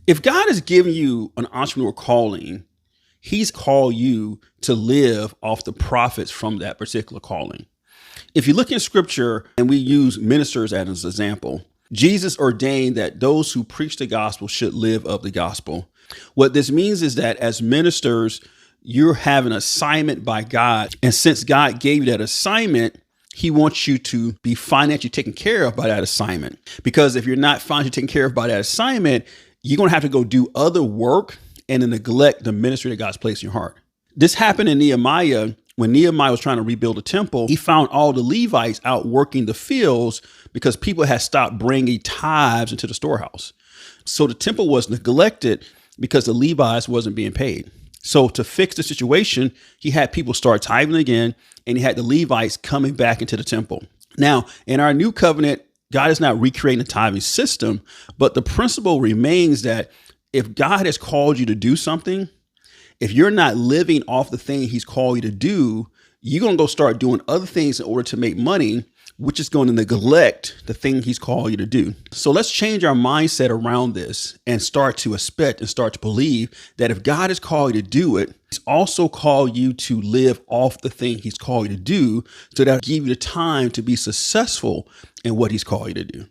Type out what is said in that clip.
If God has given you an entrepreneur calling, he's called you to live off the profits from that particular calling. If you look in scripture, and we use ministers as an example, Jesus ordained that those who preach the gospel should live of the gospel. What this means is that as ministers, you have an assignment by God. And since God gave you that assignment, he wants you to be financially taken care of by that assignment. Because if you're not financially taken care of by that assignment, you're going to have to go do other work and then neglect the ministry that God's placed in your heart. This happened in Nehemiah. When Nehemiah was trying to rebuild the temple, he found all the Levites out working the fields because people had stopped bringing tithes into the storehouse. So the temple was neglected because the Levites wasn't being paid. So to fix the situation, he had people start tithing again, and he had the Levites coming back into the temple. Now, in our new covenant, God is not recreating the tithing system, but the principle remains that if God has called you to do something, if you're not living off the thing he's called you to do, you're going to go start doing other things in order to make money, which is going to neglect the thing he's called you to do. So let's change our mindset around this and start to expect and start to believe that if God has called you to do it, he's also called you to live off the thing he's called you to do, so that'll give you the time to be successful in what he's called you to do.